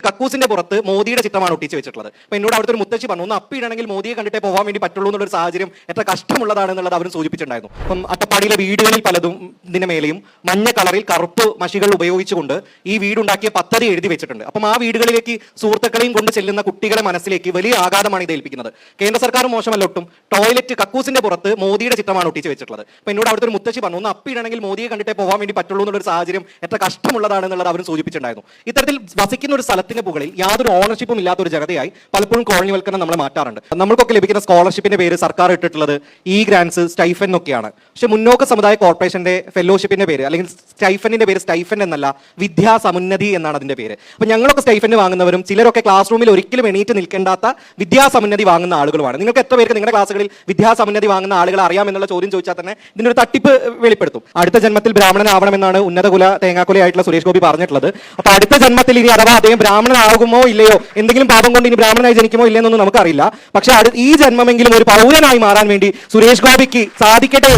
കക്കൂസിന്റെ പുറത്ത് മോദിയുടെ ചിത്രമാണ് ഒട്ടിച്ച് വെച്ചിട്ടുള്ളത്. അപ്പൊ എന്നോട് അവിടുത്തെ ഒരു മുത്തശ്ശി പറഞ്ഞു, ഒന്ന് അപ്പിയിടണമെങ്കിൽ മോദിയെ കണ്ടിട്ടേ പോകാൻ വേണ്ടി പറ്റുള്ളൂ എന്നുള്ളൊരു സാഹചര്യം എത്ര കഷ്ടമുള്ളതാണെന്നുള്ളത് അവരും സൂചിപ്പിച്ചിട്ടുണ്ടായിരുന്നു. അപ്പം അട്ടപ്പാടിയിലെ വീടുകളിൽ പലതും ഇതിന് മേലെയും മഞ്ഞ കളറിൽ കറുപ്പ് മഷികൾ ഉപയോഗിച്ചുകൊണ്ട് ഈ വീടുണ്ടാക്കിയ പദ്ധതി എഴുതി വെച്ചിട്ടുണ്ട്. അപ്പം ആ വീടുകളിലേക്ക് സുഹൃത്തുക്കളെയും കൊണ്ട് ചെല്ലുന്ന കുട്ടികളെ മനസ്സിലേക്ക് വലിയ ആഘാതമാണ് ഇത് ഏൽപ്പിക്കുന്നത്. കേന്ദ്ര സർക്കാർ മോശമല്ല ഒട്ടും. ടോയ്ലറ്റ് കക്കൂസിന്റെ പുറത്ത് മോദിയുടെ ചിത്രമാണ് ഒട്ടിച്ച് വെച്ചിട്ടുള്ളത്. അപ്പൊ എന്നോട് അവിടുത്തെ ഒരു മുത്തശ്ശി പറഞ്ഞു, ഒന്ന് അപ്പിയിടണമെങ്കിൽ മോദിയെ കണ്ടിട്ടേ പോകാൻ വേണ്ടി പറ്റുള്ളൂ എന്നുള്ളൊരു സാഹചര്യം എത്ര കഷ്ടമുള്ളതാണെന്നുള്ളത് അവരും സൂചിപ്പിച്ചിട്ടുണ്ടായിരുന്നു. ഇത്തരത്തിൽ വസിക്കുന്ന ഒരു സ്ഥലത്തിന് മുകളിൽ യാതൊരു ഓണർഷിപ്പും ഇല്ലാത്ത ഒരു ജനതയായി പലപ്പോഴും കോളനിവൽക്കരണം നമ്മൾ മാറ്റാറുണ്ട്. നമ്മൾക്കൊക്കെ ലഭിക്കുന്ന സ്കോളർഷിപ്പിന്റെ പേര് സർക്കാർ ഇട്ടിട്ടുള്ളത് ഈ ഗ്രാൻസ് സ്റ്റൈഫൻ എന്നൊക്കെയാണ്. പക്ഷെ മുന്നോക്ക സമുദായ കോർപ്പറേഷന്റെ ഫെലോഷിപ്പിന്റെ പേര് അല്ലെങ്കിൽ സ്റ്റൈഫനിന്റെ പേര് സ്റ്റൈഫൻ എന്നല്ല, വിദ്യാസമുന്നതി എന്നാണ് അതിന്റെ പേര്. അപ്പൊ ഞങ്ങളൊക്കെ സ്റ്റൈഫന് വാങ്ങുന്നവരും ചിലരൊക്കെ ക്ലാസ് റൂമിൽ ഒരിക്കലും എണീറ്റ് നിൽക്കേണ്ടാത്ത വിദ്യാസമുന്നതി വാങ്ങുന്ന ആളുകളുമാണ്. നിങ്ങൾക്ക് എത്ര പേർക്ക് നിങ്ങളുടെ ക്ലാസ്സുകളിൽ വിദ്യാസമുന്നതി വാങ്ങുന്ന ആളുകൾ അറിയാമെന്നുള്ള ചോദ്യം ചോദിച്ചാൽ തന്നെ ഇതിനൊരു തട്ടിപ്പ് വെളിപ്പെടുത്തും. അടുത്ത ജന്മത്തിൽ ബ്രാഹ്മണനാവണമെന്നാണ് ഉന്നതകുല തേങ്ങാക്കുലയായിട്ടുള്ള സുരേഷ് ഗോപി പറഞ്ഞിട്ടുള്ളത്. അപ്പൊ അടുത്ത ജന്മത്തിൽ ഇനി അഥവാ അദ്ദേഹം ബ്രാഹ്മണനാകുമോ ഇല്ലയോ, എന്തെങ്കിലും പാപം കൊണ്ട് ഇനി ബ്രാഹ്മണനായി ജനിക്കുമോ ഇല്ലെന്നൊന്നും നമുക്കറിയില്ല. പക്ഷെ ഈ ജന്മമെങ്കിലും ഒരു പൗരനായി മാറാൻ വേണ്ടി സുരേഷ് ഗോപിക്ക് സാധിക്കട്ടെ.